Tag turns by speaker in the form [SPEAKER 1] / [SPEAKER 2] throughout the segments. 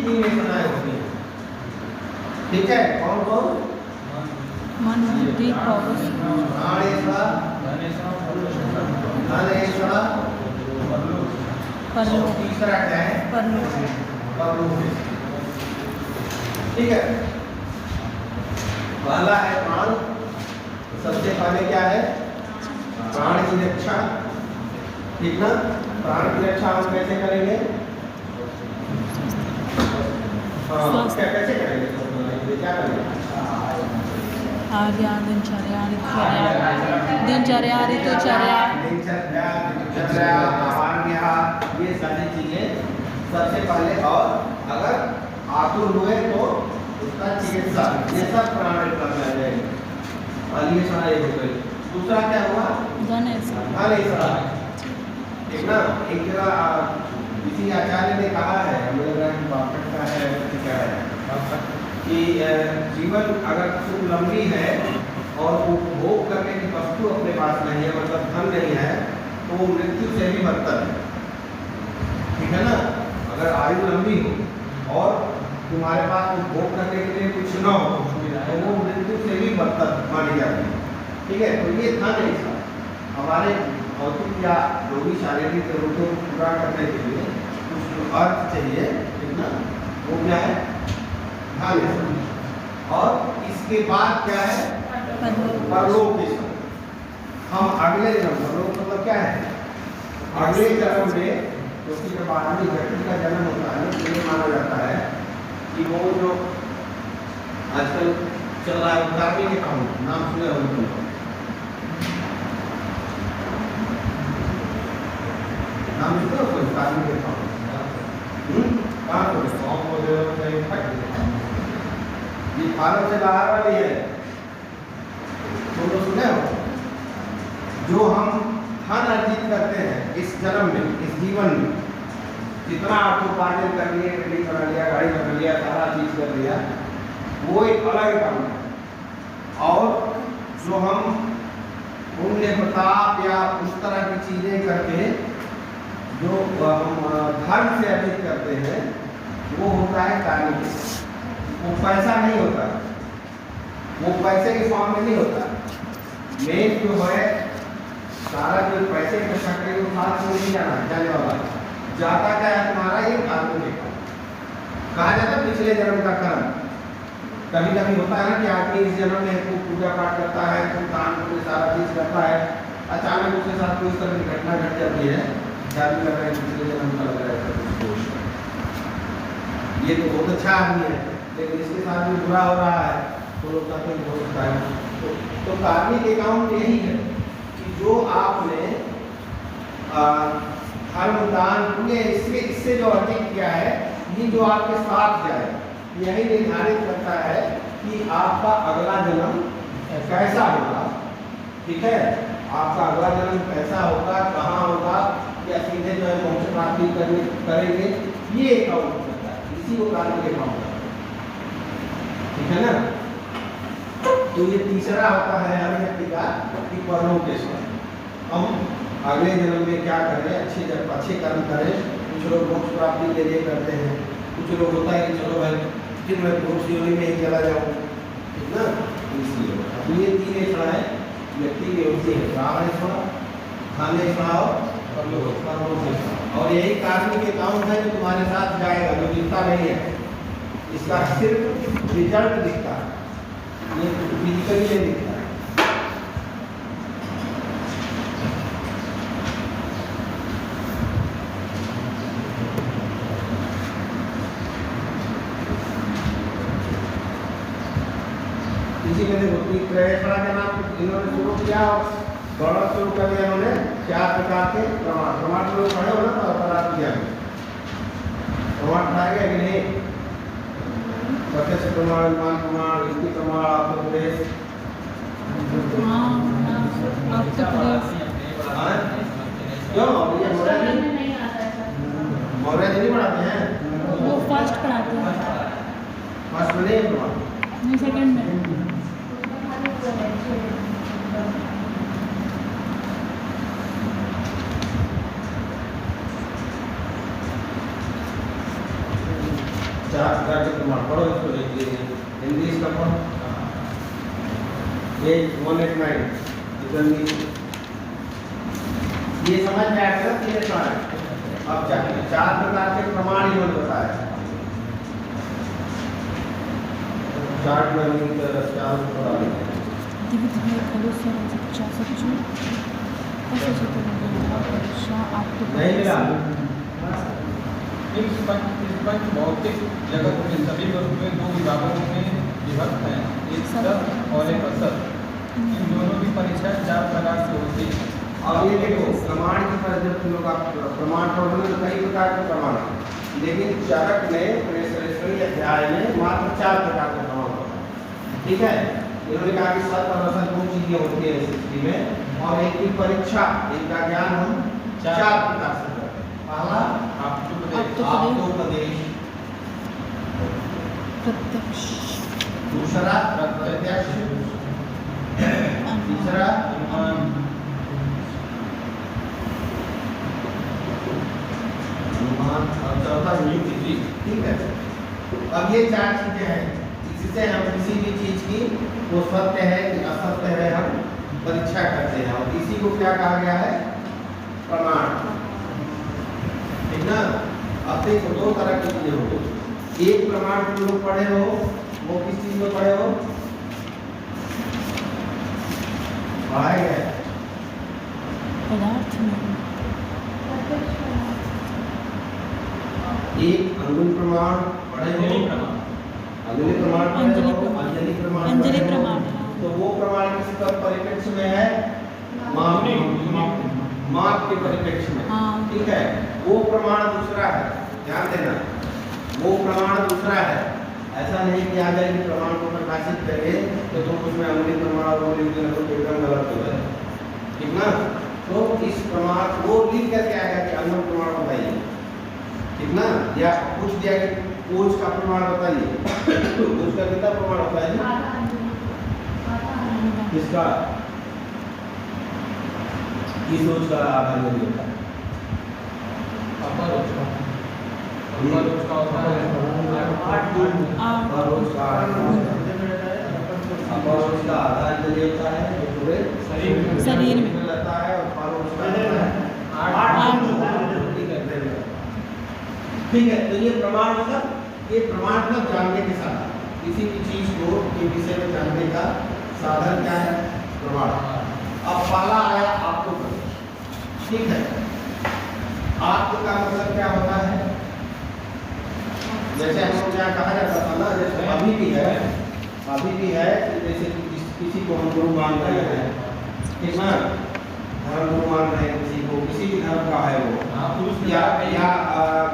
[SPEAKER 1] तीन रचनाएं होती हैं। ठीक है, कौन कौन?
[SPEAKER 2] मन बुद्धि पौरुष परलोक।
[SPEAKER 1] तीसरा क्या है? परलोक। ठीक है, पहला है प्राण। सबसे पहले क्या है? प्राण की रक्षा। ठीक ना? प्राण की रक्षा हम कैसे करेंगे? हाँ, क्या कैसे करेंगे? क्या करेंगे?
[SPEAKER 2] आर्या दिनचर्या दिनचर्या ऋतुचर्या
[SPEAKER 1] आहार्या, ये सारी चीजें सबसे पहले। और अगर आतुर हुए तो उसका चिकित्सा, ये सब प्राण करना जाएगा। और ये सारा एक हो गई। दूसरा क्या हुआ?
[SPEAKER 2] गणेश।
[SPEAKER 1] ठीक ना? एक जगह किसी आचार्य ने कहा है, मुझे लग रहा है बापट का है, क्या है, कि जीवन अगर खूब लंबी है और उपभोग करने की वस्तु अपने पास नहीं है, मतलब धन नहीं है, तो वो मृत्यु से भी बदतर है। ठीक है ना? अगर आयु लंबी हो और तुम्हारे पास उपभोग करने के लिए कुछ न हो, तो वो मृत्यु से भी बदतर मानी जाती है। ठीक है, तो ये धन है इसका। हमारे भौतिक या जो भी शारीरिक जरूरतों को पूरा करने के लिए कुछ अर्थ चाहिए। ठीक ना? वो क्या है? धन है। और इसके बाद क्या है? परलोक। हम अगले जन्म, परलोक मतलब क्या है? अगले जन्म में, क्योंकि जब आदमी व्यक्ति का जन्म होता है तो ये माना जाता है कि वो जो आजकल चल रहा है धार्मिक अकाउंट, नाम सुने हो तुम? नाम सुने हो कोई धार्मिक अकाउंट? ये भारत से बाहर वाली है, तुम लोग सुने हो? जो हम धन अर्जित करते हैं इस जन्म में, इस जीवन में, जितना अर्थोपार्जन कर लिए, बिल्डिंग बना लिया, गाड़ी बना लिया, सारा चीज कर लिया, वो एक अलग काम है। और जो हम पुण्य प्रताप या उस तरह की चीजें करके जो हम धर्म से अर्जित करते हैं, वो होता है कार्मिक। वो पैसा नहीं होता, वो पैसे के फॉर्म में नहीं होता। मेन जो है सारा जो पैसे इकट्ठा करके वो हाथ में नहीं जाने वाला, जाता क्या है तुम्हारा? ये कार्मिक कहा जाता है, पिछले जन्म का कर्म। कभी कभी होता है ना कि आदमी इस जन्म में खूब पूजा पाठ करता है, खूब दान पुण्य सारा चीज करता है, अचानक उसके साथ कोई तरह की घटना घट जाती है, शादी कर रहे हैं, पिछले जन्म का लग रहा है, ये तो बहुत अच्छा आदमी है, लेकिन इसके साथ भी बुरा हो रहा है, तो लोग कहते हैं हो सकता है। तो कार्मिक अकाउंट यही है कि जो आपने धर्म दान पुण्य इससे जो अर्जित किया है, ये जो आपके साथ जाए, यही निर्धारित करता है कि आपका अगला जन्म कैसा होगा। ठीक है, आपका अगला जन्म कैसा होगा, कहाँ होगा, या सीधे जो है मोक्ष प्राप्ति करेंगे, ये अकाउंट करता है, इसी को कार्मिक अकाउंट करता है। ठीक है ना? तो ये तीसरा होता है हर व्यक्ति का कि परलोक के समय हम अगले जन्म में क्या करें, अच्छे कर्म करें। कुछ लोग मोक्ष प्राप्ति के लिए करते हैं, कुछ लोग होता है कि चलो भाई फिर मैं मोक्ष योनि में ही चला जाऊँ। ठीक ना? इसलिए अब ये तीन ऐसा व्यक्ति की होती है, प्राणेश्वर, धनेश्वर और परलोक। और यही कार्मिक अकाउंट है जो तुम्हारे साथ जाएगा, जो दिखता नहीं है, इसका सिर्फ रिजल्ट दिखता है, ये फिजिकली नहीं दिखता है। इसी में देखो त्रयेश्वरा का नाम इन्होंने शुरू किया और गौरव शुरू कर दिया इन्होंने। 4 प्रकार के प्रमाण लोग पढ़े हो ना, तो अपराध किया प्रमाण पढ़ाया गया कि नहीं? प्रत्यक्ष प्रमाण, मान प्रमाण, युक्ति प्रमाण, आत्मोपदेश, क्यों मौर्य जी नहीं पढ़ाते हैं?
[SPEAKER 2] वो फर्स्ट पढ़ाते हैं,
[SPEAKER 1] फर्स्ट में नहीं प्रमाण,
[SPEAKER 2] नहीं सेकंड में।
[SPEAKER 1] चार प्रकार के प्रमाण पढ़ो इसको, हिंदी इसका पढ़ो। ये 189 ये समझ में आएगा ना तीन प्रकार। अब चार प्रकार के प्रमाण इन्होंने बताया। चार्ट में हम चार पढ़ा लेंगे। नहीं मिला
[SPEAKER 3] इस पंच भौतिक जगत में सभी वस्तुएं दो विभागों में विभक्त हैं, एक सत और एक असत। इन दोनों की परीक्षा चार प्रकार से होती है।
[SPEAKER 1] अब ये देखो प्रमाण की तरह जब तुम लोग आप प्रमाण पढ़ोगे तो कई प्रकार के प्रमाण हैं, लेकिन चरक ने प्रेसरेश्वरी अध्याय में मात्र चार प्रकार के प्रमाण पढ़ा। ठीक है, इन्होंने कहा कि सत और असत दो चीजें होती है स्थिति में, और एक की परीक्षा, इनका ज्ञान हम चार प्रकार से करते हैं। पहला आप्तोपदेश,
[SPEAKER 2] प्रत्यक्ष,
[SPEAKER 1] दूसरा प्रत्यक्ष, तीसरा अनुमान, और चौथा नियुक्ति। ठीक है, अब ये चार चीजें हैं, इससे हम किसी भी चीज की वो सत्य है कि असत्य है हम परीक्षा करते हैं, और इसी को क्या कहा गया है? प्रमाण। ठीक ना। अब देखो दो तरह की चीजें हो गई। एक प्रमाण तुम लोग पढ़े हो, वो किस चीज में पढ़े हो? पढ़ाए गए
[SPEAKER 2] पदार्थ में।
[SPEAKER 1] एक अंगुल प्रमाण पढ़े हो, अंजलि प्रमाण पढ़े हो, अंजलि प्रमाण,
[SPEAKER 2] अंजलि प्रमाण।
[SPEAKER 1] तो वो प्रमाण किस परिप्रेक्ष्य में है? माप के परिप्रेक्ष्य में।
[SPEAKER 2] हाँ।
[SPEAKER 1] ठीक है, वो प्रमाण दूसरा है, ध्यान देना, वो प्रमाण दूसरा है। ऐसा नहीं कि आ जाए कि प्रमाण को प्रकाशित करें तो तुम उसमें अंगुली प्रमाण और वो लिख देना तो एकदम गलत हो जाए। ठीक ना। तो इस प्रमाण वो लिख करके आएगा कि अंगुल प्रमाण बताइए, ठीक ना, या पूछ दिया कि कोच का प्रमाण बताइए, कोच का कितना प्रमाण होता है? किसका? किस रोज का आधार नहीं होता है?
[SPEAKER 3] अपरोज का होता है,
[SPEAKER 1] अपरोज का आधार नहीं होता है, जो पूरे
[SPEAKER 2] शरीर में
[SPEAKER 1] रहता है, और परोज का ठीक है। तो ये प्रमाण मतलब, ये प्रमाण मतलब जानने के साधन, किसी भी चीज को के विषय में जानने का साधन क्या है? प्रमाण। अब पहला आया आपको, ठीक है, आपको का मतलब क्या होता है? जैसे हम लोग यहाँ कहा जाता था ना, जैसे अभी भी है कि जैसे किसी को हम गुरु मान रहे हैं, ठीक ना, धर्म गुरु मान रहे हैं किसी को, किसी भी धर्म का है वो, या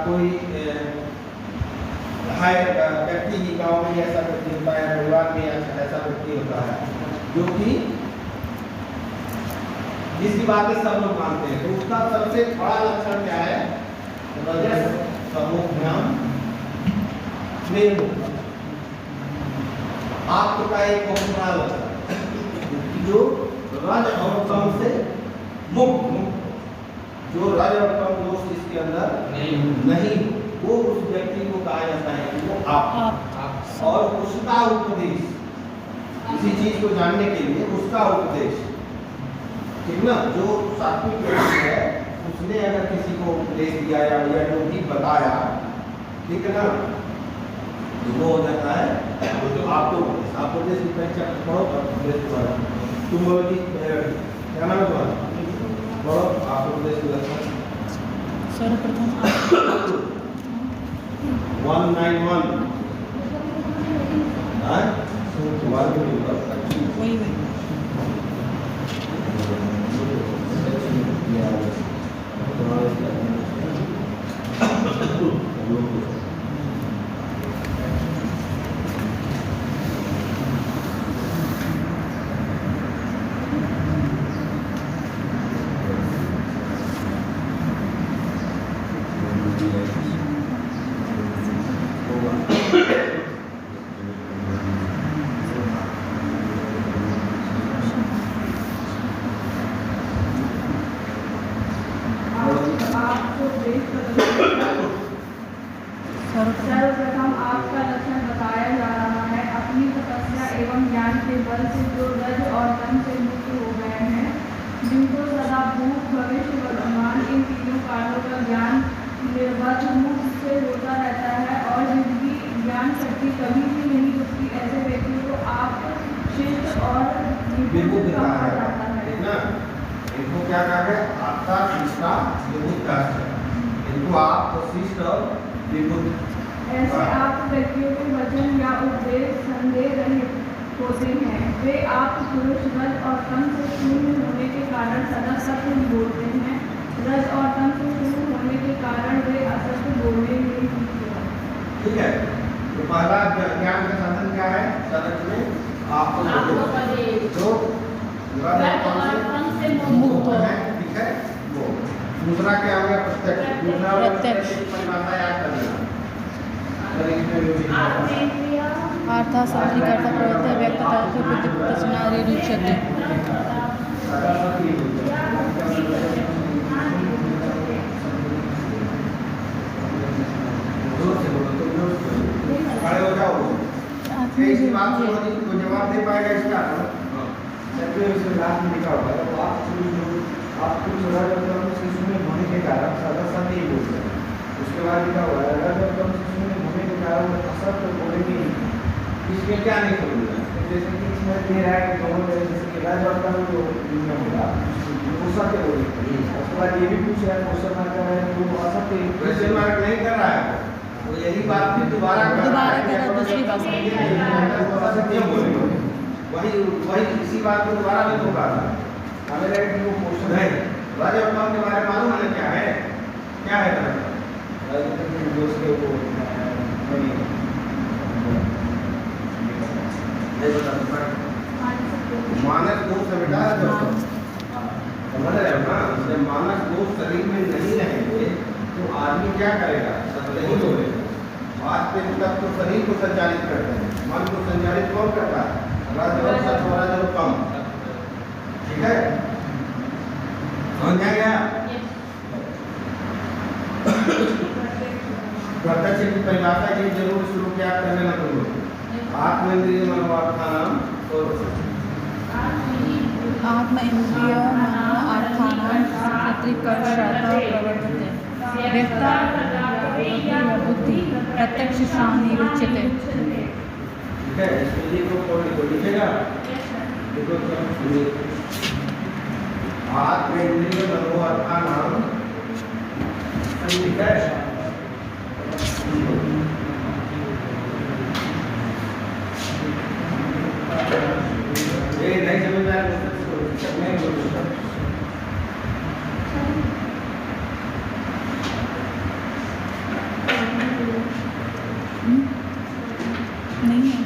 [SPEAKER 1] कोई है व्यक्ति ही गाँव में ऐसा व्यक्ति होता है, परिवार में ऐसा व्यक्ति होता है जो कि जिसकी बातें सब लोग मानते हैं, तो उसका सबसे बड़ा लक्षण क्या है? रजस समूह में आपको का एक बहुत बड़ा लक्षण, जो रज और तम से मुक्त, जो रज और तम दोष जिसके अंदर नहीं, वो उस व्यक्ति को कहा जाता है कि वो आप। और उसका उपदेश, किसी चीज को जानने के लिए उसका उपदेश, ठीक ना, जो सात्विक व्यक्ति है उसने अगर किसी को उपदेश दिया या जो भी बताया, ठीक है ना, वो हो जाता है आपको उपदेश की परीक्षा पढ़ो और उपदेश द्वारा तुम बोलो कि क्या नाम है तुम्हारा, पढ़ो आपको उपदेश की लक्षण।
[SPEAKER 2] सर्वप्रथम
[SPEAKER 1] 191
[SPEAKER 2] वही
[SPEAKER 4] सर्वप्रथम आपका लक्षण बताया जा रहा है। अपनी तपस्या एवं ज्ञान के बल से जो रज और तम से मुक्त हो गए हैं, जिनको सदा भूत भविष्य वर्तमान इन तीनों कालों का ज्ञान निर्बद्ध मुक्त से होता रहता है और जिनकी ज्ञान शक्ति कभी भी नहीं रुकती, ऐसे व्यक्तियों को आप शिष्ट और
[SPEAKER 1] विभुत
[SPEAKER 4] निपुण
[SPEAKER 1] कहा
[SPEAKER 4] कहा
[SPEAKER 1] है,
[SPEAKER 4] जाता है।
[SPEAKER 1] ठीक ना। इनको क्या कहा है? आत्ता, शिष्टा, विभुत कहा है। इनको आप तो शिष्ट और विभुत।
[SPEAKER 4] ऐसे आप व्यक्तियों के वचन या उपदेश संदेह रहित होते हैं। वे आप पुरुष रज और तम से शून्य होने के कारण सदा सत्य बोलते हैं। रज और तम से शून्य होने के कारण वे असत्य बोलने नहीं सीखते।
[SPEAKER 1] ठीक है, तो पहला ज्ञान का साधन क्या है? सदक में आपको जो मुक्त है, ठीक है वो। दूसरा क्या हो गया? प्रत्यक्ष। दूसरा
[SPEAKER 2] प्रत्यक्ष।
[SPEAKER 1] परिभाषा याद कर लेना।
[SPEAKER 2] अर्थात् सात्विकर्ता प्रवृत्ति व्यक्तता बुद्धि प्रश्नादि रुच्यते।
[SPEAKER 1] खड़े हो जाओ। इसी बात को तो जवाब दे पाएगा इसका?
[SPEAKER 5] इसमें लास्ट में लिखा होगा तो आप कुछ शिशु में होने के कारण सदा सत्य ही बोलते हैं। उसके बाद लिखा हुआ है अगर कम शिशु में होने के कारण असत्य बोलेंगे नहीं।
[SPEAKER 1] इसमें क्या नहीं समझ?
[SPEAKER 5] जैसे कि इसमें दे रहा है कि दोनों तरह जैसे कि राज और तम जो दुनिया होगा वो सत्य बोलेंगे। उसके बाद ये भी पूछ रहा है क्वेश्चन मार्क कर रहा है तो वो असत्य
[SPEAKER 1] क्वेश्चन मार्क नहीं कर रहा है वो, यही बात फिर दोबारा कर रहा है।
[SPEAKER 2] दूसरी बात
[SPEAKER 1] सत्य बोलेंगे, वही इसी बात को दोबारा भी दोहरा रहा है।
[SPEAKER 5] हमें लगा कि वो क्वेश्चन
[SPEAKER 1] नहीं, राज और तम के बारे में मालूम है क्या है? क्या है राज?
[SPEAKER 5] उसके वो
[SPEAKER 1] मानस दोष से बेटा समझ रहे हो ना? जब मानस दोष शरीर में नहीं रहेंगे तो आदमी क्या करेगा? सतही बोलेगा। बात पे तब तो शरीर को संचालित करते हैं, मन को संचालित कौन करता है? रज और सत्व, रज और तम। ठीक है, समझ में आ गया? प्रत्यक्ष की परिभाषा की जरूर शुरू क्या कर लेना तुम लोग। आत्मेंद्रिय मनोवार्थानाम और
[SPEAKER 2] आत्म इंद्रिय मनो अर्थानां सात्विकर्ता प्रवर्तते व्यक्ता बुद्धि प्रत्यक्षानि रुच्यते।
[SPEAKER 1] ठीक है, इसलिए को लिखेगा। देखो आत्मेंद्रिय मनोवार्थानाम, ठीक है। ये नहीं समझ में आया
[SPEAKER 2] नहीं है।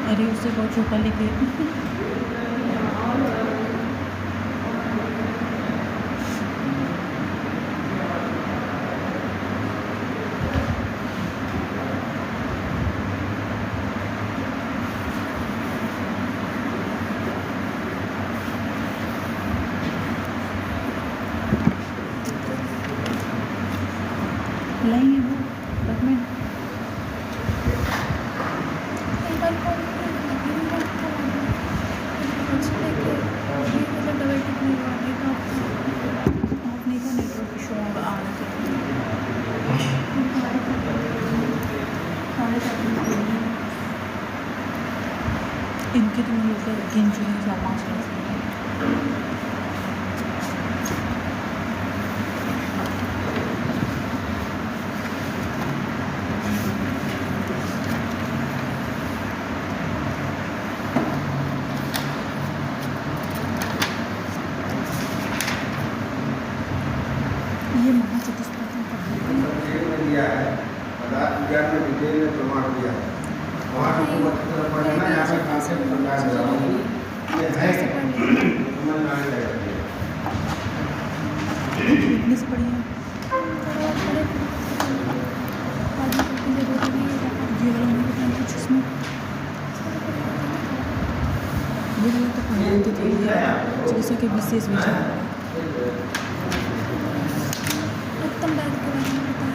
[SPEAKER 2] अरे उससे बहुत छोटा लिखे। नहीं है वो डॉक्यूमेंट। नेटवर्क इशू होगा आने के इनके तो मुझे लगता है गिन चुने समाज ये महाचतुष्पदी
[SPEAKER 1] दिया है, पदार्थ विज्ञान में डिटेल में प्रमाण दिया है। वहाँ से खूब अच्छी तरह पढ़ना, यहाँ पे कॉन्सेप्ट समझा दे रहा हूँ। ये है समझ में आने लगेगा।
[SPEAKER 2] लिखने से पढ़िए। ये वाला नहीं पता कुछ इसमें ये वाला तो पढ़ा देते थे। बच्चों के विशेष विचार उत्तम दाद के बारे में बताएं।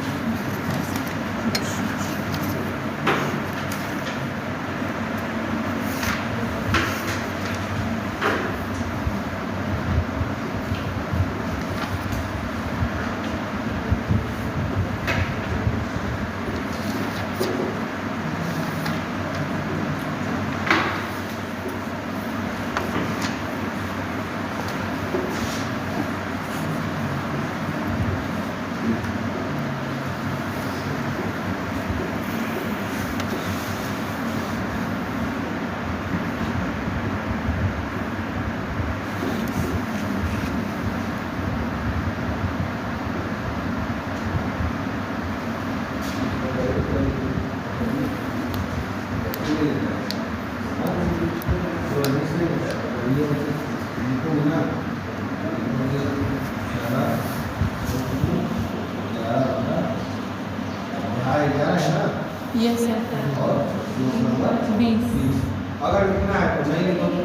[SPEAKER 2] Yes sir.
[SPEAKER 1] और
[SPEAKER 2] 20
[SPEAKER 1] अगर लिखना है तो नहीं लिखोगे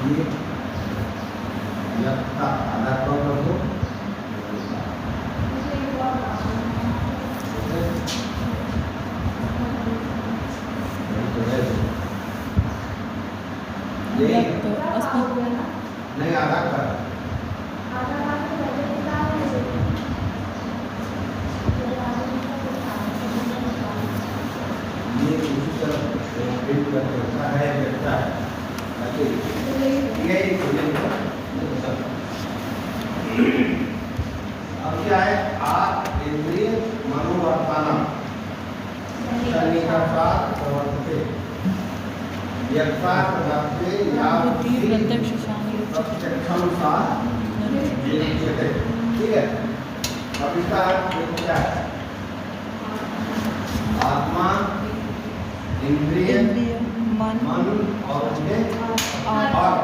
[SPEAKER 1] ये यथा आधा प्रॉब्लम हो
[SPEAKER 2] व्यक्त अस्मिता
[SPEAKER 1] नहीं आधा कर ये उसी तरह प्रिंट करके रखा है व्यक्ता है ये अब क्या है आठ इंद्रिय मनोवर्ताना प्रवर्तते व्यक्ता प्रवर्तते या
[SPEAKER 2] बुद्धि प्रत्यक्ष शानी
[SPEAKER 1] प्रत्यक्षम सा निरुच्यते। ठीक है, अब इसका अर्थ क्या है? आत्मा इंद्रिय
[SPEAKER 2] मन
[SPEAKER 1] और उनके
[SPEAKER 2] और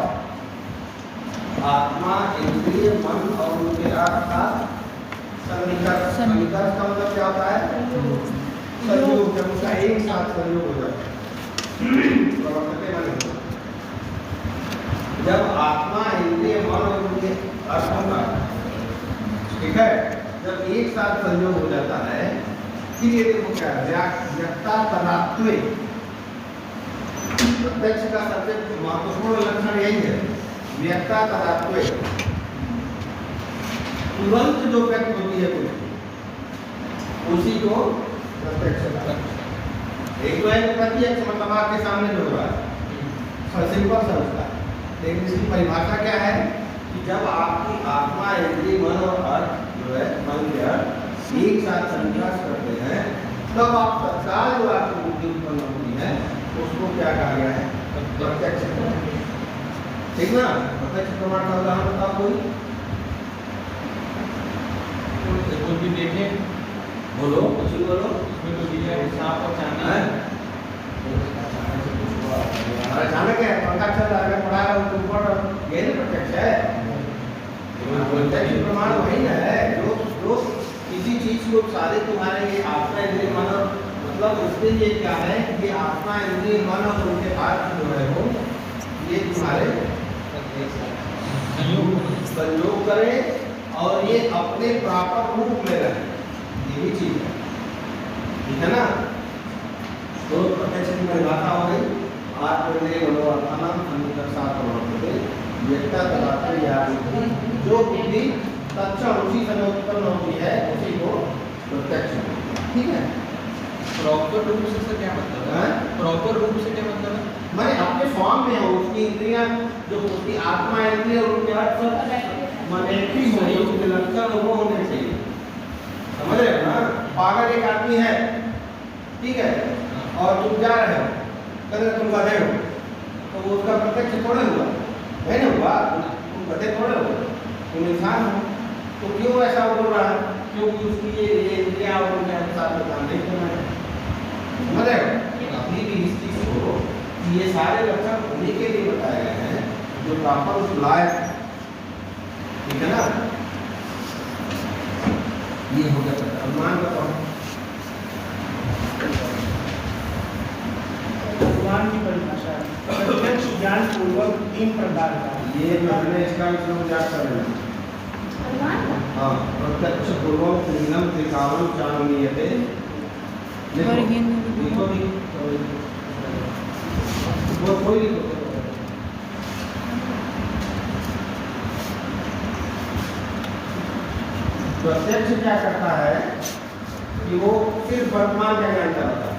[SPEAKER 1] आत्मा इंद्रिय मन और उनके अर्थात सन्निकर्ष। सन्निकर्ष का मतलब क्या होता है? संयोग, जब उसका एक साथ संयोग हो जाता है प्रवर्तते मन। जब आत्मा इंद्रिय मन और उनके अर्थों का, ठीक है, जब एक साथ संयोग हो जाता है फिर ये देखो क्या है, व्यक्ता तदात्वे। प्रत्यक्ष का सबसे महत्वपूर्ण लक्षण यही है, व्यक्ता तदात्वे। तुरंत जो व्यक्त होती है कुछ उसी को प्रत्यक्ष कहते हैं। एक तो है प्रत्यक्ष मतलब आपके सामने जो हो रहा है, सिंपल सा उसका। लेकिन इसकी परिभाषा क्या है कि जब आपकी आत्मा इंद्रिय मन और अर्थ जो है मन के अर्थ एक साथ संघर्ष करते हैं तब आप तत्काल जो आपकी बुद्धि उत्पन्न होती है उसको क्या कहा गया है? प्रत्यक्ष प्रमाण। ठीक ना? प्रत्यक्ष प्रमाण का उदाहरण बताओ कोई।
[SPEAKER 3] कोई भी देखें,
[SPEAKER 1] बोलो, कुछ भी बोलो।
[SPEAKER 3] इसमें तो दिया है सांप और चांदी।
[SPEAKER 1] अचानक है पंखा चल रहा है, पढ़ा रहा हूँ ऊपर, ये नहीं प्रत्यक्ष है। प्रत्यक्ष प्रमाण वही ना है जो किसी चीज को सारे तुम्हारे ये आत्मा इंद्रिय मन, मतलब उसके लिए क्या है कि आत्मा इंद्रिय मन और उनके अर्थ जो है वो ये तुम्हारे संयोग करें और ये अपने प्रॉपर रूप में रहे, ये भी चीज है। ठीक है ना? तो प्रत्यक्ष की परिभाषा हो गई, आत्मनिर्णय मनोवर्तनम सन्निकर्षा प्रवर्तते व्यक्ता तदात्वे या बुद्धि। जो बुद्धि तत्क्षण उसी समय उत्पन्न होती है उसी को प्रत्यक्ष। ठीक है?
[SPEAKER 3] प्रॉपर रूप से क्या मतलब है? प्रॉपर रूप से क्या मतलब है?
[SPEAKER 1] मैंने अपने फॉर्म में हो उसकी इंद्रियां, जो उसकी आत्मा इंद्रिय और उनके अर्थ मनेटी होने, उसके लक्षण वो होने चाहिए। समझ रहे हो ना? पागल एक आदमी है, ठीक है, और तुम जा रहे हो, कहते तुम गधे हो, तो वो उसका प्रत्यक्ष थोड़े हुआ, है ना? हुआ तुम गधे थोड़े हो, तुम इंसान हो। तो क्यों ऐसा बोल रहा है? क्योंकि उसकी ये इंद्रियां और उनके अनुसार तो काम नहीं करना है। समझ रहे हो? अभी भी इस चीज को ये सारे लक्षण होने के लिए बताए गए हैं जो प्रॉपर उस लायक। ठीक है ना? ये हो गया अनुमान बताओ।
[SPEAKER 5] अनुमान की परिभाषा है
[SPEAKER 6] ज्ञान पूर्वक 3 प्रकार का है।
[SPEAKER 1] ये जो हमने इसका मतलब याद कर लेना।
[SPEAKER 4] अनुमान का?
[SPEAKER 1] हाँ, प्रत्यक्ष पूर्वम त्रिगुणम त्रिकालम चानुमीयते।
[SPEAKER 2] वर्गीय
[SPEAKER 1] देखो भी वो कोई प्रत्यक्ष क्या करता है कि वो सिर्फ वर्तमान का ज्ञान कराता है।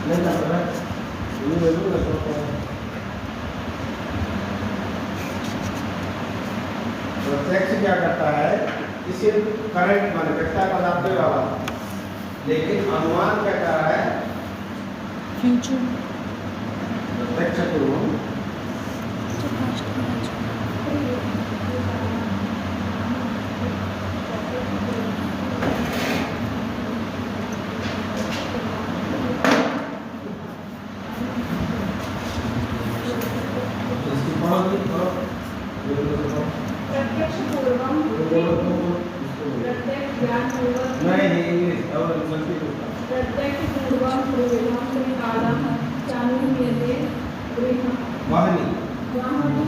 [SPEAKER 1] नहीं करता है प्रत्यक्ष क्या करता है कि सिर्फ करंट माने घटता पदार्थ वाला, लेकिन अनुमान क्या कर रहा है
[SPEAKER 2] फ्यूचर
[SPEAKER 1] प्रत्यक्ष पूर्वम इसकी
[SPEAKER 4] प्रत्यक्ष पूर्वम प्रत्यक्ष ज्ञान पूर्वक
[SPEAKER 1] नहीं इंग्लिश और संस्कृत
[SPEAKER 4] प्रत्यक्ष पूर्वम त्रिविधम त्रिकालम चानुमीयते गृहम्
[SPEAKER 1] वाहनी
[SPEAKER 4] वाहनी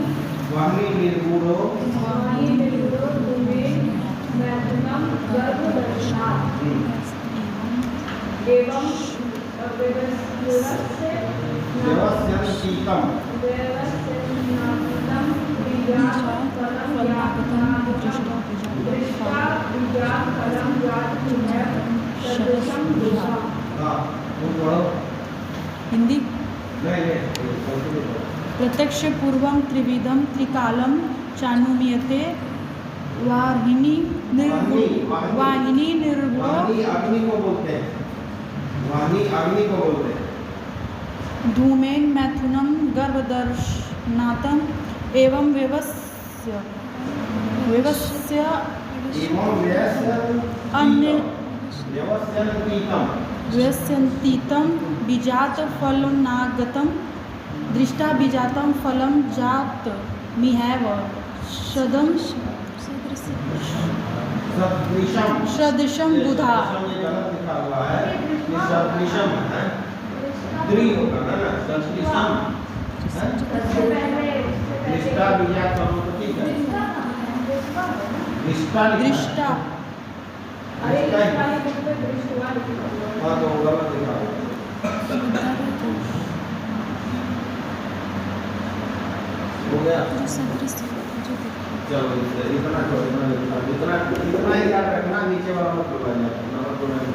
[SPEAKER 1] वाहनी निर्गुणो
[SPEAKER 4] वाहनी निर्गुणो धूमे मैथुनम गर्भदर्शनात् एवं
[SPEAKER 1] व्यवस्थितम
[SPEAKER 4] व्यवस्थितं बीजां फलं दृष्टा बीजां फलं जातुमेव सदृशं दृशा।
[SPEAKER 1] हाँ वो पढ़ो
[SPEAKER 2] हिंदी।
[SPEAKER 1] नहीं संस्कृत
[SPEAKER 2] प्रत्यक्ष पूर्वम त्रिविधम त्रिकालम चानुमीयते वाहिनी निर्गुण वाहिनी निर्गुण
[SPEAKER 1] वाहनी अग्नि को बोलते हैं, वाहनी अग्नि को बोलते हैं।
[SPEAKER 2] धूमेन मैथुनम गर्भदर्शनातम एवं व्यवस्य
[SPEAKER 1] एवं
[SPEAKER 2] अन्य
[SPEAKER 1] व्यवस्थितम
[SPEAKER 2] व्यस्यन्तीतं बीजात फलनागतं दृष्टा बीजातं फलं जात मिहैव सदम सदृशं बुधा।
[SPEAKER 1] ये गलत लिखा हुआ है, ये सदृशम है, द्रि होगा ना सदृशम है। दृष्टा बीजा फलों को ठीक है, दृष्टा
[SPEAKER 2] दृष्टा
[SPEAKER 4] अरे
[SPEAKER 1] दृष्टा ही।
[SPEAKER 4] वाली बुक में दृष्टवा लिखा हुआ है।
[SPEAKER 1] हाँ तो वो गलत लिखा हुआ है। हो गया चलो इतना छोड़ इतना ही याद रखना, नीचे वाला मत बोलना, नंबर बोलना नहीं।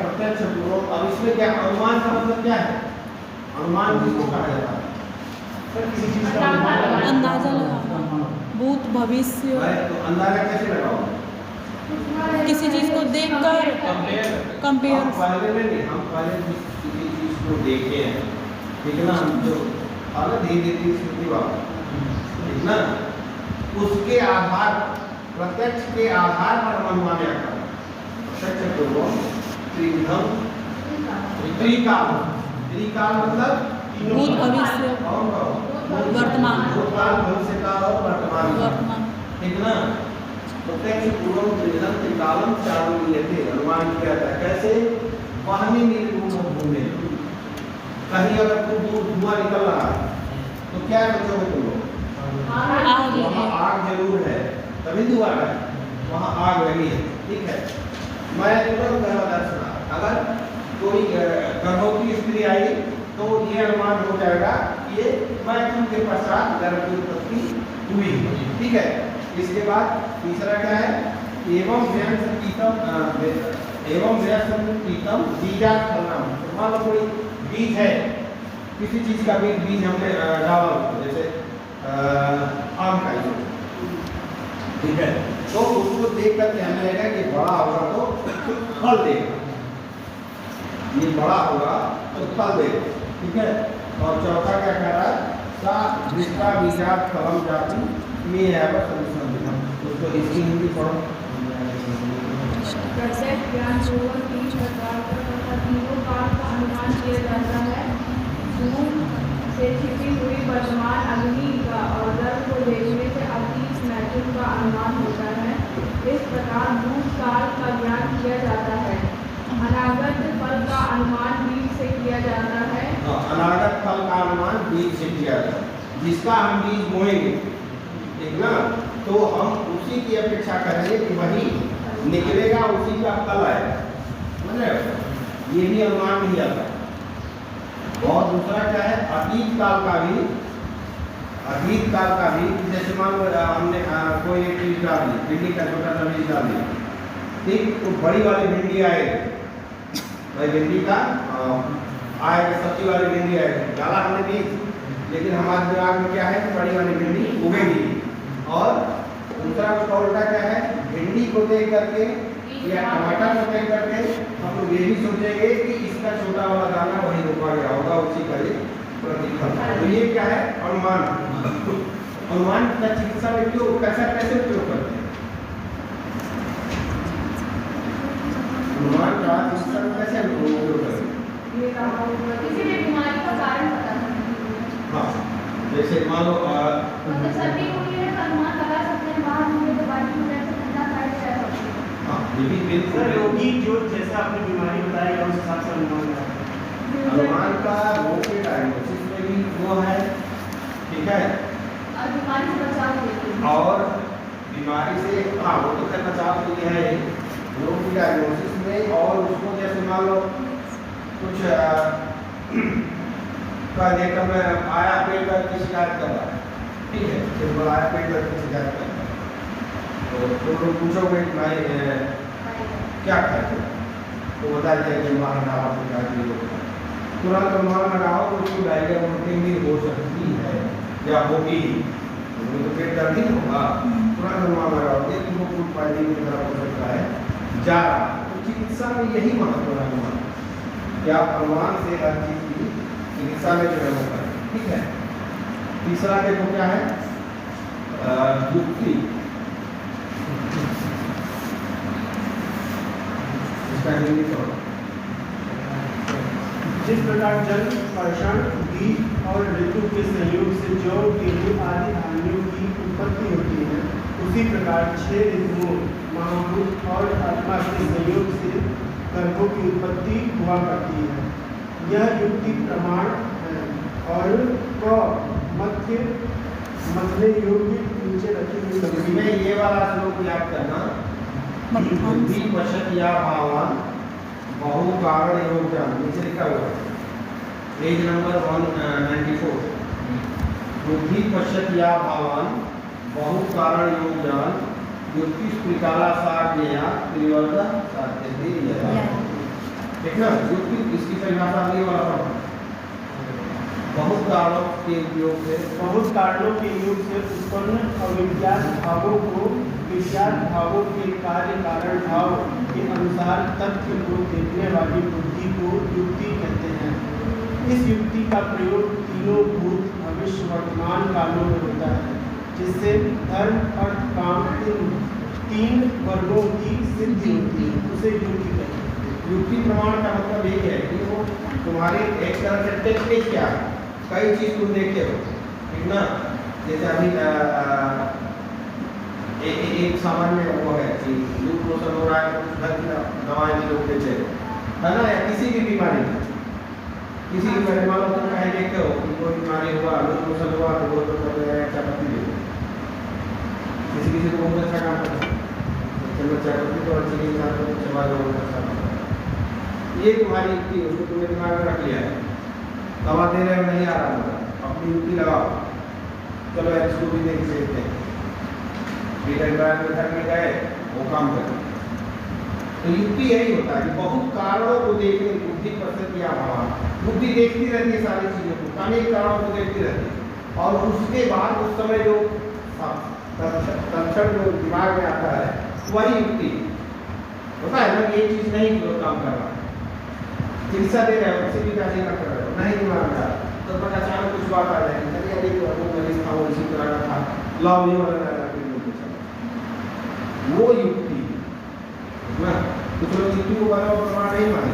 [SPEAKER 1] प्रत्यक्ष पूर्वक। अब इसमें क्या अनुमान का मतलब क्या है? अनुमान किसको कहा जाता है?
[SPEAKER 2] अंदाजा लगाना भूत भविष्य
[SPEAKER 1] अरे तो अंदाजा कैसे लगाओगे?
[SPEAKER 2] किसी चीज को देखकर कंपेयर
[SPEAKER 1] हम पहले में नहीं, हम पहले किसी चीज को देखे हैं, ठीक है ना, हम जो अलग ही देती स्मृति वाला, ठीक ना, उसके आधार प्रत्यक्ष के आधार पर हम अनुमान करते हैं। प्रत्यक्ष पूर्वक त्रिविधम त्रिकाल, त्रिकाल मतलब
[SPEAKER 2] भूत भविष्य
[SPEAKER 1] कौन कौन?
[SPEAKER 2] वर्तमान
[SPEAKER 1] भूतकाल भविष्य काल और वर्तमान काल,
[SPEAKER 2] वर्तमान
[SPEAKER 1] ठीक ना। प्रत्यक्ष पूर्वम त्रिविधम त्रिकालम चानुमीयते अनुमान किया जाता है। कैसे? वाहनी निर्गुण भूमि, कहीं अगर धुआं निकल रहा है तो क्या सोचोगे तुम लोग?
[SPEAKER 2] आग
[SPEAKER 1] वहाँ आग जरूर है तभी धुआं है, वहाँ आग लगी है, ठीक है। मैं तुरंत गर्भदर्शना, अगर कोई गर्भवती स्त्री आई तो ये अनुमान हो जाएगा कि ये मैथुन के पश्चात गर्भ की उत्पत्ति हुई, ठीक है। इसके बाद तीसरा क्या है? एवं व्यवस्थितम बीजात फलनम। मान लो कोई बीज है, किसी चीज का बीज हमने डाला, जैसे आम का, ठीक है, तो उसको देख करके हमें लगेगा कि बड़ा होगा तो फल देगा, ये बड़ा होगा तो फल देगा, ठीक है। और चौथा क्या कह रहा है? सा दृष्टा बीजात फलम जाति में है बस संविधान। उसको इसकी हिंदी पढ़ो।
[SPEAKER 4] प्रत्यक्ष ज्ञान पूर्वक 3 प्रकार का तथा तीनों काल का अनुमान किया जाता है। धूम से छिपी हुई वर्तमान अग्नि का और गर्भ को देखने से अतीत मैथुन का अनुमान होता है। इस प्रकार भूतकाल का ज्ञान किया जाता है। अनागत फल का अनुमान बीज से किया किया जाता है।
[SPEAKER 1] अनागत फल का अनुमान बीज से किया जाता है। जिसका हम बीज बोएंगे, ठीक ना, तो हम उसी की अपेक्षा करेंगे कि वही निकलेगा, उसी का फल आएगा। समझ रहे हो? ये भी अनुमान नहीं आता। और दूसरा क्या है, अतीत काल का भी, जैसे मान लो हमने कोई एक चीज डाल दी, भिंडी का छोटा सा बीज डाल दिया, ठीक, तो बड़ी वाली भिंडी आएगी, भाई भिंडी का आएगा, सब्जी वाली भिंडी आएगी, डाला हमने बीज, लेकिन हमारे दिमाग में क्या है कि बड़ी वाली भिंडी उगेगी। और दूसरा उसका उल्टा क्या है, भिंडी को देख करके या टमाटर को देख करके हम लोग ये भी सोचेंगे कि इसका छोटा वाला दाना वही रोपा गया होगा, उसी का ये प्रतिफल। तो ये क्या है, अनुमान। अनुमान का चिकित्सा में क्यों कैसे उपयोग करते हैं? अनुमान का चिकित्सा में कैसे उपयोग करते हैं?
[SPEAKER 4] किसी भी बीमारी का कारण पता करने के लिए।
[SPEAKER 1] हाँ, जैसे मान लो
[SPEAKER 4] मतलब सर्दी हुई है तो अनुमान लगा सकते हैं, बाहर होंगे तो बारिश हो जाए तो ठंडा खाया जा सकता है।
[SPEAKER 1] हाँ, ये भी बिल्कुल
[SPEAKER 6] सर रोगी जो जैसा आपने बीमारी बताएगा उस हिसाब से अनुमान लगाएगा।
[SPEAKER 1] अनुमान का रोग के डायग्नोसिस में भी वो है, ठीक है,
[SPEAKER 4] और बीमारी से बचाव के लिए।
[SPEAKER 1] और बीमारी से, हाँ वो तो खैर बचाव के लिए है रोग की डायग्नोसिस में। और उसको जैसे मान लो कुछ का देखा मैं आया पेट दर्द की शिकायत कर रहा है, ठीक है, सिंपल आया पेट दर्द की शिकायत कर रहा है, तो तुम लोग पूछोगे कि भाई क्या खाते हो, तो बता दिया कि महाना तुरंत अनुमान लगाओ तो उसकी डायरिया वोमिटिंग भी हो सकती है या होगी, तो पेट दर्द ही होगा। तुरंत अनुमान लगाओ कि तुमको फूड पॉइजनिंग की तरफ हो सकता है जा रहा। तो चिकित्सा में यही महत्व है अनुमान, कि आप अनुमान से हर चीज की चिकित्सा में जो है वो करें, ठीक है। तीसरा देखो क्या है, युक्ति। इसका हिंदी थोड़ा
[SPEAKER 6] जिस प्रकार जल, वर्षण, बीज और ऋतु के सहयोग से जौ, गेहूं आदि धान्यों की उत्पत्ति होती है, उसी प्रकार 6 ऋतुओं, महाभूत और आत्मा के सहयोग से गर्भों की उत्पत्ति हुआ करती है। यह युक्ति प्रमाण है और मथने योग्य नीचे रखी हुई लकड़ी
[SPEAKER 1] में ये वाला श्लोक याद करना, बुद्धि पश्यत या भावान बहु कारण योग ज्ञान, नीचे लिखा हुआ है, पेज नंबर 194। बुद्धि पश्यत या भावान बहु कारण योग ज्ञान, युक्ति स्वीकारा साज्ञया त्रिवर्ग साध्यते यथा। ठीक ना, युक्ति इसकी परिभाषा ये वाला पढ़ो। बहुत कारणों के योग से उत्पन्न अविज्ञात भावों को विज्ञात भावों के कार्य कारण भाव के अनुसार तथ्य को देखने वाली बुद्धि को युक्ति कहते हैं। इस युक्ति का प्रयोग तीनों भूत, भविष्य, वर्तमान कालों में होता है, जिससे धर्म, अर्थ, काम तीन वर्गों की सिद्धि होती है, उसे युक्ति कहते हैं। युक्ति प्रमाण का मतलब ये है कि वो तुम्हारी एक तरह से टेक्निक क्या है, कई चीज तुम देखे हो, ठीक ना। जैसे अभी एक सामान्य वो है कि लूज मोशन हो रहा है तो घर की दवाएं भी लोग देते हैं, है ना, या किसी भी बीमारी में, किसी भी बीमारी मानो तुम कहीं देखते हो कि कोई बीमारी हुआ, लूज मोशन हुआ तो वो तो चायपत्ती दे दो, किसी को बहुत अच्छा काम करता है, चलो चायपत्ती तो अच्छी नहीं खाते तो चबा लो, अच्छा काम। ये तुम्हारी युक्ति, उसको तुमने दिमाग में रख लिया है, दवा दे रहे हो नहीं आ रहा होगा, अपनी युक्ति लगाओ, चलो इसको भी देख सकते हैं, घर में गए वो काम करें। तो युक्ति यही होता है कि बहुत कारणों को देखने, बुद्धि पश्यत या भावान, बुद्धि देखती रहती है सारी चीजों को, अनेक कारणों को देखती रहती है, और उसके बाद उस समय जो तत्क्षण जो दिमाग में आता है वही युक्ति होता है ना, ये चीज नहीं जो काम कर रहा है, चिकित्सा दे रहे हो, किसी भी कार्य कर रहे हो, नहीं दिमाग में आ रहा तो बट अचानक कुछ बात आ जाएगी, वो इसी तरह का था, लाओ ये वाला वो युक्ति ना। कुछ लोग युक्ति को बड़ा प्रमाण नहीं माने,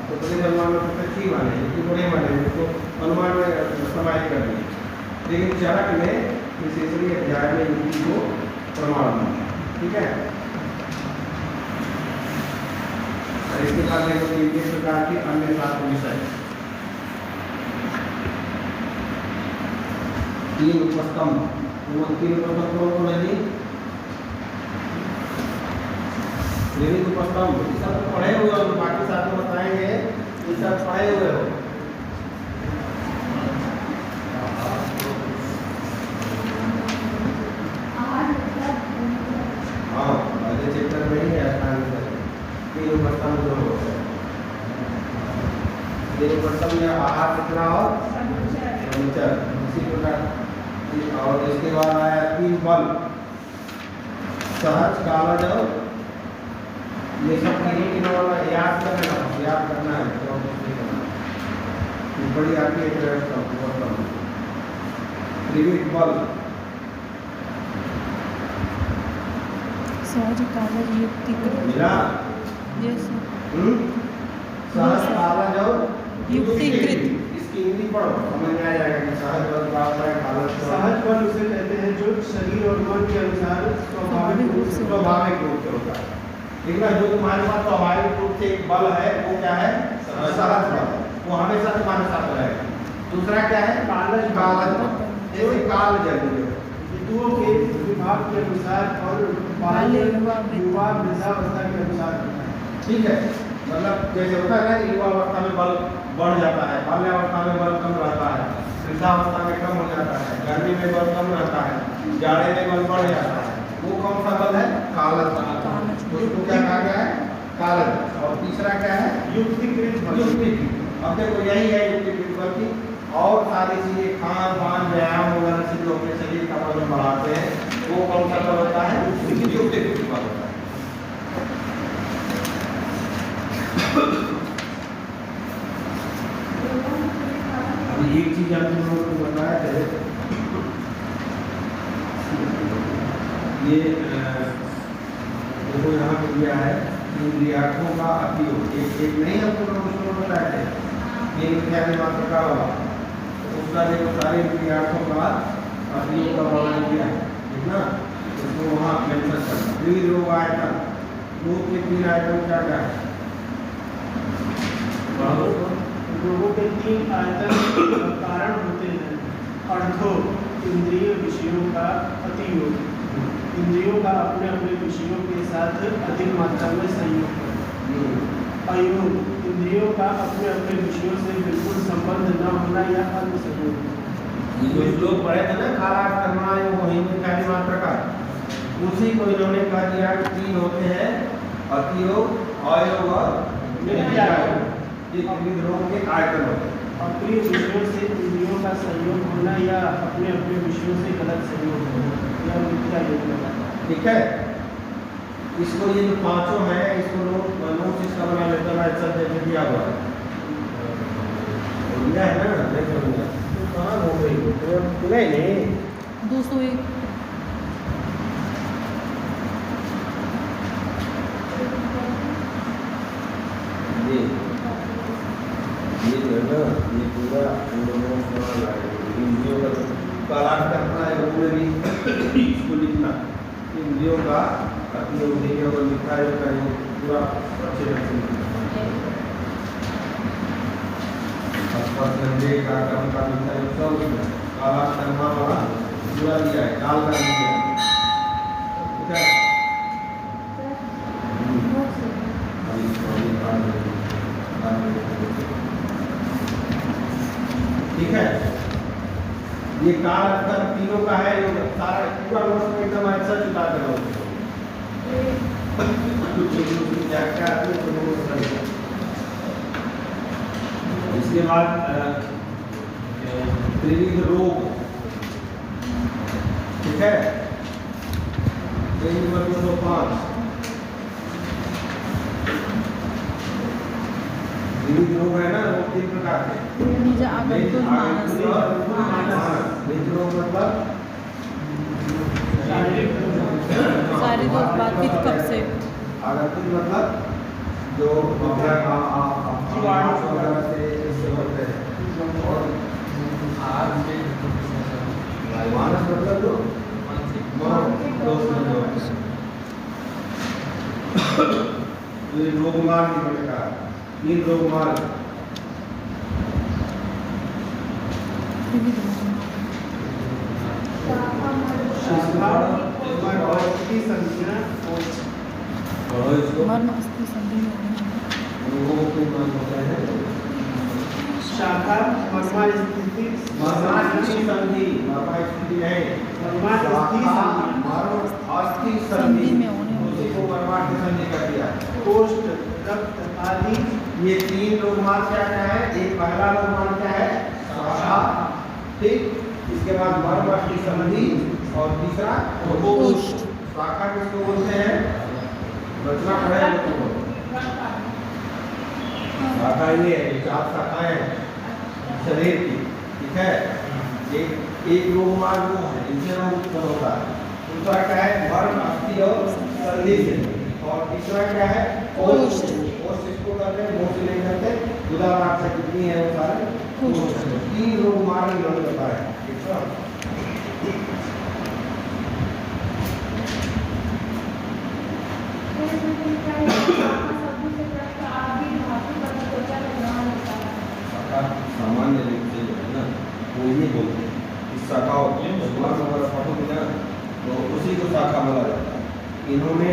[SPEAKER 1] तो बड़े अनुमान में सच्ची माने, युक्ति को नहीं माने, उसको अनुमान में समाहित कर दिए, लेकिन चाणक्य ने विशेषणी अध्याय में युक्ति को प्रमाण माना, ठीक है। इसके बाद देखो कि इस प्रकार के अन्य 7 विषय तीन उपस्तंभ, वो तीन उपस्तंभ कौन है जी? त्रिविध उपस्तंभ, ये सब तो पढ़े हुए हो, बाकी साथ में बताएंगे, ये सब पढ़े हुए हो। हाँ, पहले चैप्टर में ही है आंसर। तीन उपस्तंभ जो होते हैं, तीन उपस्तंभ में आहार, निद्रा और समुच्चय, इसी प्रकार। और इसके बाद आया तीन बल, सहज, कालज और ये सब तीन वाला याद करना है तो बड़ी आती है त्रिविध बल,
[SPEAKER 2] सहज, कालज, युक्ति,
[SPEAKER 1] मिला।
[SPEAKER 2] यस
[SPEAKER 1] सहज, कालज और
[SPEAKER 2] युक्तिकृत।
[SPEAKER 1] इसकी हिंदी पढ़ो, समझ में आ जाएगा कि सहज बल क्या होता है, कालज क्या होता है।
[SPEAKER 6] सहज बल उसे कहते हैं जो शरीर और मन के अनुसार स्वाभाविक रूप से
[SPEAKER 1] होता है। ठीक ना, जो तुम्हारे पास स्वाभाविक रूप से एक बल है वो क्या है? सहज बल, वो हमेशा तुम्हारे साथ रहेगा। दूसरा क्या है? कालज बल, जैसे काल जल
[SPEAKER 6] ऋतुओं के विभाग के अनुसार और बाल्य युवा वृद्धावस्था के अनुसार होता है।
[SPEAKER 1] ठीक है, मतलब जैसे होता है ना कि युवावस्था में बल बढ़ जाता है, बाल्यावस्था में बल कम रहता है, वृद्धावस्था में कम हो जाता है, गर्मी में बल कम रहता है, जाड़े में बल बढ़ जाता है। वो कौन सा बल है? कालज। उसको क्या कहा गया है? कालज। और तीसरा क्या है?
[SPEAKER 6] युक्तिकृत बल।
[SPEAKER 1] युक्तिकृत। अब देखो यही है युक्तिकृत बल की, और सारी चीजें खान पान व्यायाम वगैरह से जो अपने शरीर का वजन बढ़ाते हैं, वो कौन सा बल होता है? युक्तिकृत बल होता है। अभी एक चीज हम तुम लोगों को बताया थे, ये देखो यहाँ पे दिया है इंद्रियार्थों का अतियोग। एक नहीं हम तुम लोगों को बताए थे, ये क्या मात्र का होगा, उसका देखो सारे इंद्रियार्थों का अतियोग का वर्णन किया है, ठीक ना। उसको वहाँ मेंशन करना। विविध रोग आयतन, रोग के तीन आयतन क्या क्या है?
[SPEAKER 6] रोगों के तीन आयतन कारण होते हैं। अर्थो, इंद्रिय विषयों का अतियोग, इंद्रियों का अपने अपने विषयों के साथ अधिक मात्रा में संयोग करना। अयोग, इंद्रियों का अपने अपने विषयों से बिल्कुल संबंध न होना या अल्पसंयोग।
[SPEAKER 1] जो श्लोक पढ़े थे ना, काला कर्मा हिंदी मात्र का, उसी को इन्होंने कह दिया कि तीन होते हैं, अतियोग, अयोग और नित्यायोग। ये त्रिविध रोग के आयतन होते हैं।
[SPEAKER 6] अपने विषयों से इंद्रियों का संयोग होना या अपने अपने विषयों से गलत संयोग होना या नित्यायोग होना।
[SPEAKER 1] ठीक है, इसको ये जो पांचों हैं, इसको लोग नोट्स इसका बना लेते हैं, सब जैसे दिया हुआ है, दिया है ना, नहीं करूँगा तो कहाँ हो गई? नहीं
[SPEAKER 2] 201
[SPEAKER 1] ये जो है ना, ये पूरा इंद्रियों का कालांतर करना है, वो भी इसको लिखना, इंद्रियों का अतियोग नहीं होगा, लिखा है का पूरा अच्छे ढंग से आसपास गंदे का कर्म का लिखा है, सब लिखना काला कर्मा वाला पूरा दिया है, काल का दिया है। ठीक है, ठीक है, ये काल अक्षर तीनों का है, ये सारा पूरा नोट्स में एकदम अच्छा चुका दे रहा हूँ। इसके बाद त्रिविध रोग, ठीक है, पेज नंबर 205। त्रिविध रोग है ना, वो तीन प्रकार के,
[SPEAKER 2] निज आगंतुक मानस
[SPEAKER 1] मतलब
[SPEAKER 2] शारीरिक बातचीत कब से
[SPEAKER 1] आगंतुक मतलब जो वगैरह से इससे होते हैं, और मानस मतलब जो रोग मार्ग का तीन रोग मार्ग
[SPEAKER 6] शाखा मर्म अस्थि संधियाँ
[SPEAKER 1] पढ़ो इसको।
[SPEAKER 2] मर्म अस्थि संधि में होने
[SPEAKER 1] लोगों को नाम होता है
[SPEAKER 6] शाखा मर्मा स्थिति
[SPEAKER 1] मर्मास्थि संधि। मर्मा स्थिति है
[SPEAKER 6] मर्मास्थि संधि
[SPEAKER 1] मर्म अस्थि संधि
[SPEAKER 2] संधि में होने
[SPEAKER 1] उसी को मर्मास्थि संधि कर दिया।
[SPEAKER 6] कोष्ठ रक्त आदि
[SPEAKER 1] ये तीन लोकमार्ग क्या क्या है? एक पहला लोकमार्ग क्या है? शाखा, ठीक। इसके बाद मर्म अस्थि संधि और तीसरा कोष्ठ। शाखा किसको बोलते हैं? रचना पढ़े लोगों को। शाखा ये है, चार शाखाएं हैं शरीर की, ठीक है। एक लोकमार्ग वो है, इनसे नाम उत्पन्न होता है। दूसरा क्या है? मर्म अस्थि और संधि से। और तीसरा क्या है? कोष्ठ। कोष्ठ इसको करते हैं, मुंह से नहीं करते। उदाहरण से कितनी है वो सारे कोष्ठ। तीन लोकमार्ग इन्होंने बताया, ठीक है। सामान्य रूप से जो है ना वो ये बोलते हैं इस शाखाओं तो उसी को शाखा बोला जाता है। इन्होंने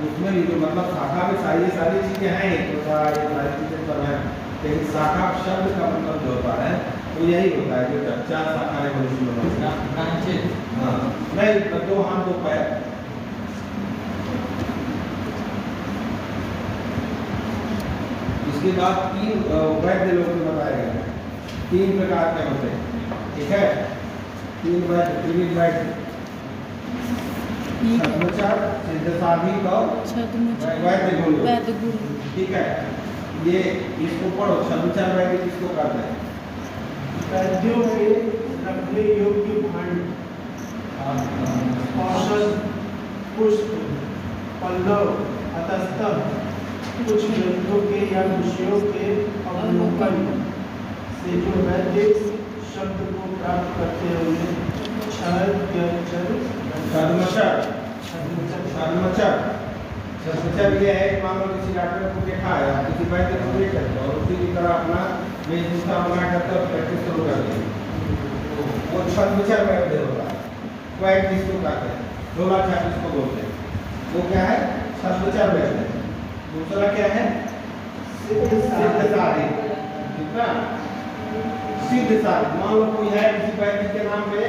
[SPEAKER 1] उसमें भी जो मतलब शाखा में सारी चीज़ें हैं, तो ये सारी चीज़ें सब हैं, लेकिन शाखा शब्द का मतलब जो होता है वो यही होता है जो चार शाखा है हाँ नहीं दो हाथ दो पैर। इसके बाद तीन वैद्य लोग में बताया गया है, तीन प्रकार के होते हैं, ठीक है। तीन वैद्य, त्रिविध वैद्य, छद्मचार, सिद्धसाधिक और वैद्य गुरु, ठीक है। ये इसको पढ़ो, छद्मचार वैद्य किसको कहते हैं?
[SPEAKER 6] वैद्यों के रखने योग्य भांड, औषध, पुष्प, पल्लव, अतस्तव, कुछ ग्रंथों के या विषयों के अवलोकन से जो वैद्य शब्द को प्राप्त करते हैं उन्हें
[SPEAKER 1] छद्मचर ये है, मान लो किसी डॉक्टर को देखा है, आप किसी वैद्य को देख सकते हो और उसी की तरह अपना वेशभूषा बना करके और प्रैक्टिस शुरू कर दी, वो छद्मचर वैद्य होता है। वैद्य जिसको कहते हैं, डोला छाप जिसको बोलते हैं, वो क्या है? छद्मचर वैद्य। दूसरा क्या है? सिद्धसाधिक, ठीक है। सिद्धसाधिक मान लो कोई है किसी वैद्य के नाम पे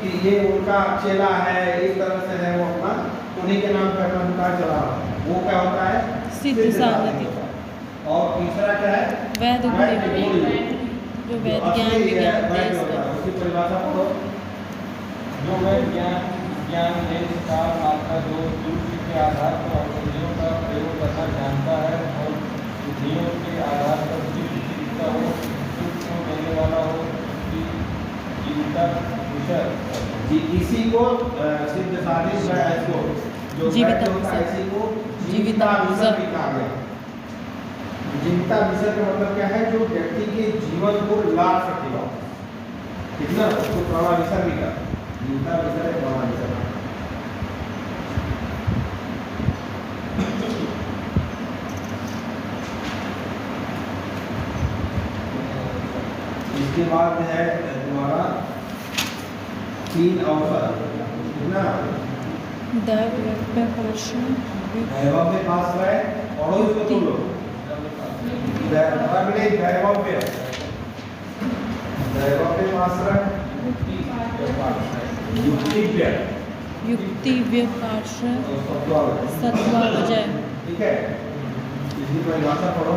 [SPEAKER 1] कि ये उनका चेला है, इस तरह से है, वो अपना उन्हीं के नाम पे अपना दुकान चला रहा है, वो क्या होता है? सिद्धसाधिक। और तीसरा क्या है?
[SPEAKER 2] वैद्य जो वैद्य ज्ञान विज्ञान
[SPEAKER 1] होता है, उसकी परिभाषा पढ़ो।
[SPEAKER 3] जो वैद्य ज्ञान देश का मात्रा जो दूसरे के आधार पर औषधियों का प्रयोग करना जानता है और विधियों के आधार पर चिकित्सा हो, सूक्ष्म देने वाला हो, जीविका विषय
[SPEAKER 1] इसी को सिद्धसाधिक को जो
[SPEAKER 2] जीविता
[SPEAKER 1] होता है, इसी को
[SPEAKER 2] जीविता
[SPEAKER 1] विषय भी कहा गया। जीविता विषय का मतलब क्या है? जो व्यक्ति के जीवन को ला सकेगा, कितना उसको प्रभावित भी कर जीविता विषय प्रभावित। इसके बाद है तुम्हारा तीन अवसर, कितना? दैवव्य पाश्रय, पढ़ो इसको तुम लोग। दैवव्य पाश्रय,
[SPEAKER 2] युक्ति व्यपाश्रय, सत्वावजय,
[SPEAKER 1] ठीक है। इसकी परिभाषा पढ़ो।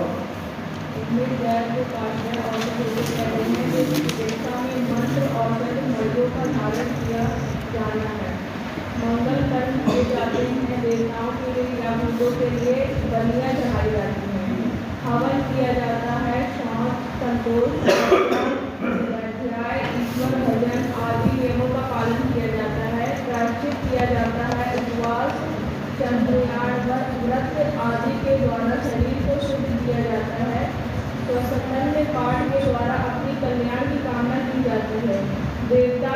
[SPEAKER 4] मंगल कर्म किए जाते हैं, देवताओं के लिए या भूतों के लिए बलियां चढ़ाई जाती हैं, हवन किया जाता है, शौच, संतोष, स्वाध्याय, ईश्वर भजन आदि नियमों का पालन किया जाता है, प्रायश्चित किया जाता है, उपवास, चंद्रयान व्रत आदि के द्वारा शरीर को शुद्ध किया जाता है, स्वसंबंध पाठ के द्वारा अपनी कल्याण की कामना की जाती है, देवता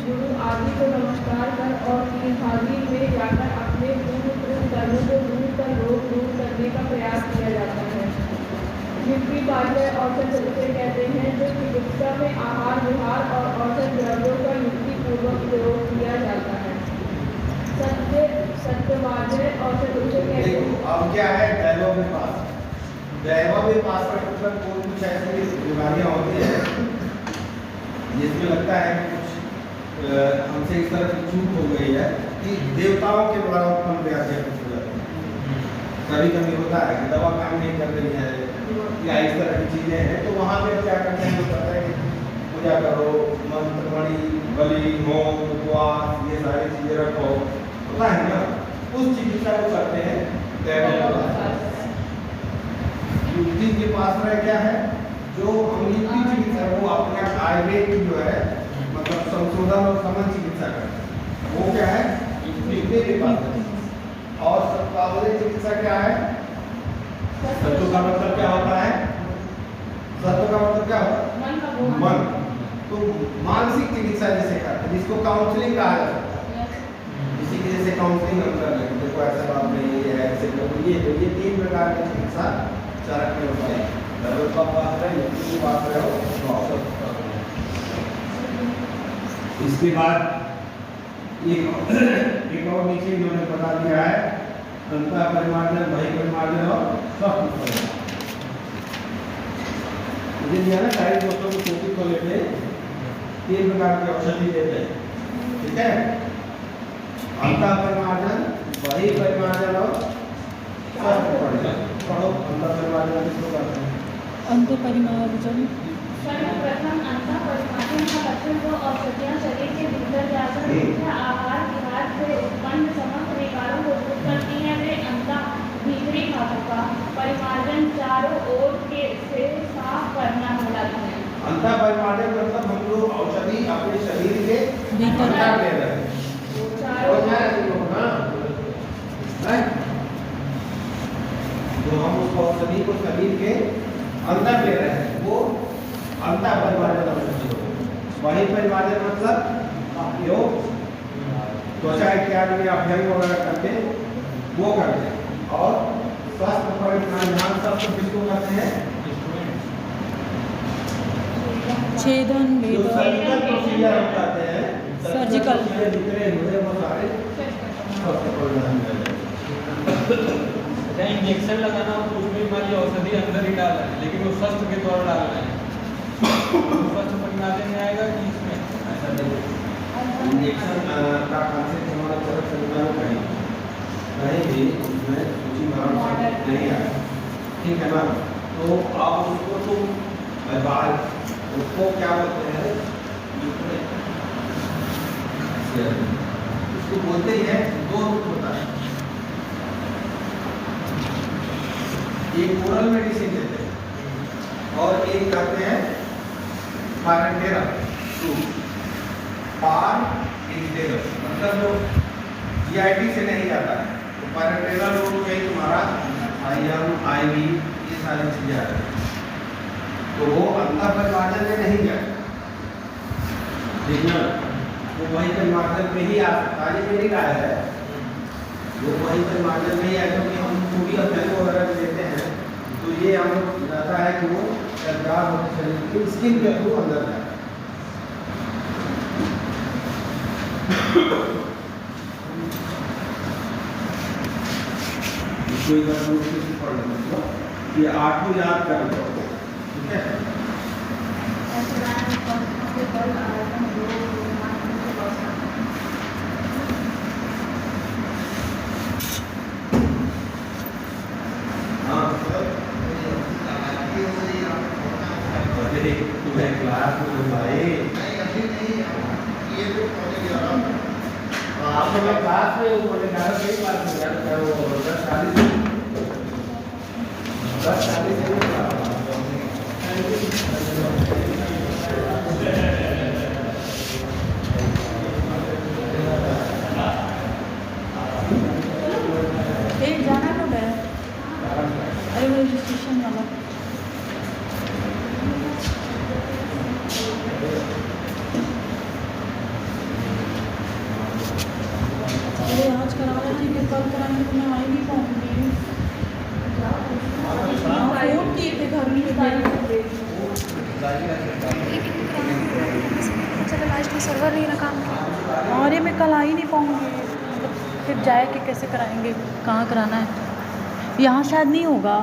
[SPEAKER 4] गुरु आदि को नमस्कार कर और तीर्थादि में जाकर अपने पूर्व कर्मों को दूर कर रोग दूर करने का प्रयास किया जाता है। युक्ति पाश्रय औषध उसे कहते हैं जो चिकित्सा में आहार विहार और औषध द्रव्यों का युक्ति पूर्वक प्रयोग किया जाता है। समाजे औषधों से
[SPEAKER 1] देखो अब क्या है दैवव विपास। दैवव विपास का मतलब कोई कुछ ऐसी बीमारियां होती है जिसमें लगता है कि कुछ हमसे इस तरह की चूक हो गई है कि देवताओं के द्वारा उत्पन्न व्याधियां कुछ हो जाती हैं। कभी कभी होता है कि दवा काम नहीं कर रही है या इस तरह की चीजें हैं, तो वहाँ पे क्या करते हैं, लोग कहते हैं कि पूजा करो, मंत्र मणि बलि होम उपवास ये सारी चीजें रखो, होता है ना, उस चिकित्सा को करते हैं दैवव विपास। युक्ति के पास में क्या है, जो हम युक्ति चिकित्सा वो अपने आयुर्वेद जो है मतलब संशोधन और समन चिकित्सा करते हैं, वो क्या है युक्ति के पास है। और सत्तावली चिकित्सा क्या है, सत्व का मतलब क्या होता है, सत्व का मतलब क्या होता है मन। तो मानसिक चिकित्सा जैसे करते हैं जिसको काउंसलिंग कहा जाता है, इसी की जैसे काउंसलिंग हम कर लेंगे, देखो ऐसा बात नहीं है ऐसे करो, ये 3 प्रकार की चिकित्सा चरक में होता है। दर्द का बात है, युक्ति की बात है और इसके बाद एक और नीचे इन्होंने बता दिया है अंतः परिमार्जन, बहिः परिमार्जन और स्वस्थ परिमार्जन। मुझे दिया ना सारे दोस्तों को कॉपी को लेते 3 प्रकार की औषधि देते हैं, ठीक है, अंतः परिमार्जन, बहिः परिमार्जन और स्वस्थ परिमार्जन। पढ़ो अंतः परिमार्जन किसको कहते हैं?
[SPEAKER 2] अंत परिमार्जन
[SPEAKER 4] सर्वप्रथम अंतः परिमार्जन का लक्षण जो औषधियां शरीर के भीतर जाकर मुख्य आहार विहार से उत्पन्न समस्त विकारों को दूर करती हैं, वे अंतः भीतरी खातों का परिमार्जन चारों ओर के से साफ करना कहलाता है।
[SPEAKER 1] अंतः परिमार्जन मतलब हम लोग औषधि अपने शरीर के
[SPEAKER 2] भीतर
[SPEAKER 1] ले रहे हैं,
[SPEAKER 4] चारों
[SPEAKER 1] जो हम उस औषधि को शरीर के अंदर ले रहे हैं वो अंतः परिमार्जन औषधि होती है। बहिः परिमार्जन मतलब जो त्वचा इत्यादि में अभ्यंग वगैरह करते वो करते हैं, और स्वस्थ परिमार्जन सब किसको करते हैं,
[SPEAKER 2] छेदन
[SPEAKER 1] जो
[SPEAKER 2] वेदन
[SPEAKER 1] सर्जिकल प्रोसीजर हम करते हैं,
[SPEAKER 2] सर्जिकल
[SPEAKER 1] जितने हुए वो सारे स्वस्थ परिमार्जन।
[SPEAKER 3] अच्छा इंजेक्शन लगाना हो तो उसमें मान लीजिए औषधि अंदर ही डाल रहे हैं, लेकिन वो शस्त्र के द्वारा डाल रहे हैं, स्वस्थ परिमार्जन में आएगा कि इसमें ऐसा नहीं?
[SPEAKER 1] इंजेक्शन का कॉन्सेप्ट हमारा चरक संहिता में कहीं भी उसमें सूची मरण नहीं आया, ठीक है ना। तो आप उसको तो बाहर उसको क्या बोलते हैं, उसको बोलते ही है 2 रूप होता है, एक ओरल मेडिसिन देते हैं और एक कहते हैं पारेंटेरा मतलब जो जीआईटी से नहीं जाता है, तो पारेंटेरा रोग में तुम्हारा आईएम आईवी ये सारी चीजें आ रही हैं, तो वो अंतः परिमार्जन में नहीं जाएगा, ठीक ना, वो वही परिमार्जन में ही आ सकता है। मेरी राय है वो वही परिमार्जन में ही है, क्योंकि हम पूरी अभ्यंग वगैरह देते हैं तो ये हम लोग रहता है कि वो सरकार होती शरीर की स्किन के थ्रू अंदर जाए। कोई पढ़ लो, ये 8 याद कर लो, ठीक है। तुम्हें क्लास में भाई आप लोग क्लास में बोले 11 क्लास में जाकर वो 10
[SPEAKER 2] एक जाना कब है? अरे वो रजिस्ट्रेशन वाला अरे आज करा रहे थे कि कल कराएंगे तो मैं आ ही नहीं पाऊंगी। फोन किए थे घर में चलो लास्ट में सर्वर नहीं रखा और ये मैं कल आ ही नहीं पाऊंगी, फिर जाए कि कैसे कराएंगे, कहाँ कराना है? यहाँ शायद नहीं होगा।